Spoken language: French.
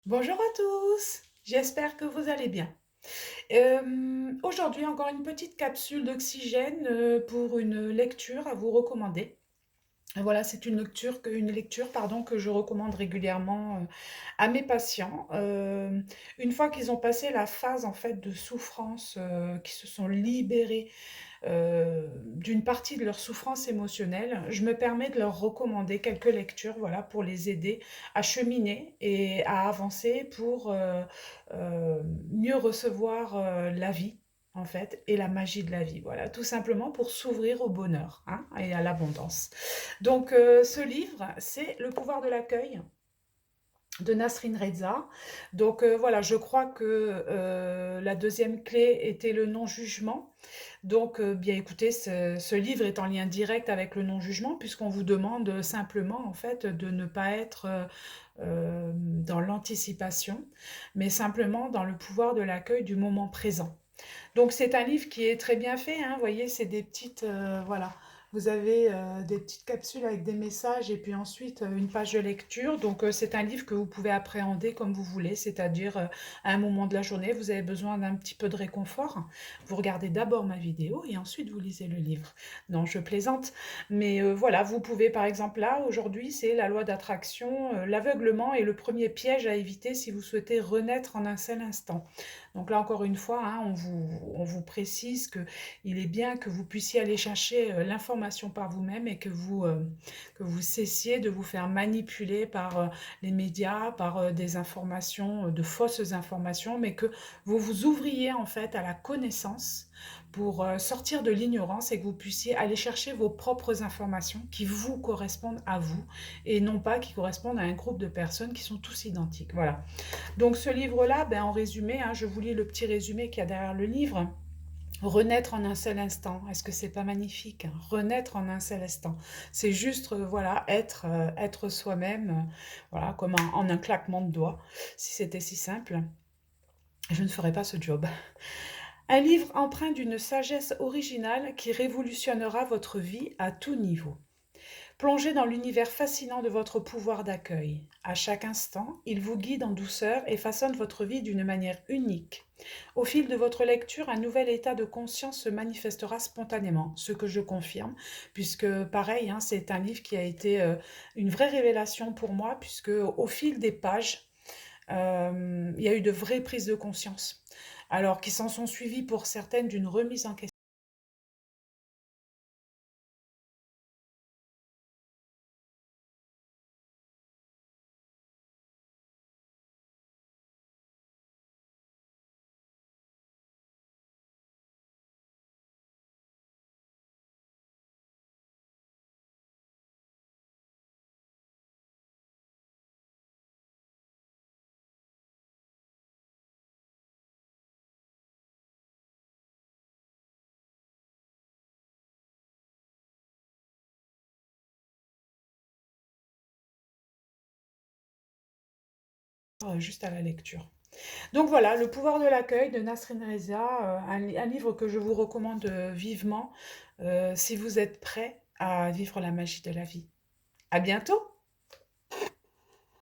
Bonjour à tous, j'espère que vous allez bien. Aujourd'hui, encore une petite capsule d'oxygène pour une lecture à vous recommander. Voilà, c'est une lecture, pardon, que je recommande régulièrement à mes patients. Une fois qu'ils ont passé la phase en fait de souffrance, qui se sont libérés d'une partie de leur souffrance émotionnelle, je me permets de leur recommander quelques lectures, voilà, pour les aider à cheminer et à avancer pour mieux recevoir la vie, en fait, et la magie de la vie. Voilà, tout simplement pour s'ouvrir au bonheur, hein, et à l'abondance. Donc, ce livre, c'est Le pouvoir de l'accueil de Nasrin Reza. Donc voilà, je crois que la deuxième clé était le non-jugement. Donc, bien écoutez, ce livre est en lien direct avec le non-jugement, puisqu'on vous demande simplement, en fait, de ne pas être dans l'anticipation, mais simplement dans le pouvoir de l'accueil du moment présent. Donc c'est un livre qui est très bien fait, hein. Vous voyez, c'est des petites, voilà, vous avez des petites capsules avec des messages et puis ensuite une page de lecture. Donc c'est un livre que vous pouvez appréhender comme vous voulez, c'est-à-dire à un moment de la journée, vous avez besoin d'un petit peu de réconfort. Vous regardez d'abord ma vidéo et ensuite vous lisez le livre. Non, je plaisante, mais voilà, vous pouvez par exemple là, aujourd'hui, c'est la loi d'attraction, l'aveuglement est le premier piège à éviter si vous souhaitez renaître en un seul instant. Donc là, encore une fois, hein, on vous précise qu'il est bien que vous puissiez aller chercher l'information par vous-même et que vous cessiez de vous faire manipuler par les médias, par des informations, de fausses informations, mais que vous vous ouvriez en fait à la connaissance pour sortir de l'ignorance et que vous puissiez aller chercher vos propres informations qui vous correspondent à vous et non pas qui correspondent à un groupe de personnes qui sont tous identiques. Voilà. Donc ce livre-là, ben, en résumé, hein, je vous lis le petit résumé qu'il y a derrière le livre. Renaître en un seul instant, est-ce que c'est pas magnifique, hein? Renaître en un seul instant, c'est juste voilà être soi-même, voilà comme en un claquement de doigts. Si c'était si simple, je ne ferais pas ce job. Un livre empreint d'une sagesse originale qui révolutionnera votre vie à tout niveau. Plongez dans l'univers fascinant de votre pouvoir d'accueil. À chaque instant, il vous guide en douceur et façonne votre vie d'une manière unique. Au fil de votre lecture, un nouvel état de conscience se manifestera spontanément, ce que je confirme, puisque pareil, hein, c'est un livre qui a été une vraie révélation pour moi, puisque au fil des pages, il y a eu de vraies prises de conscience, alors qui s'en sont suivies pour certaines d'une remise en question. Juste à la lecture. Donc voilà, Le pouvoir de l'accueil de Nasrin Reza, un livre que je vous recommande vivement si vous êtes prêt à vivre la magie de la vie. À bientôt!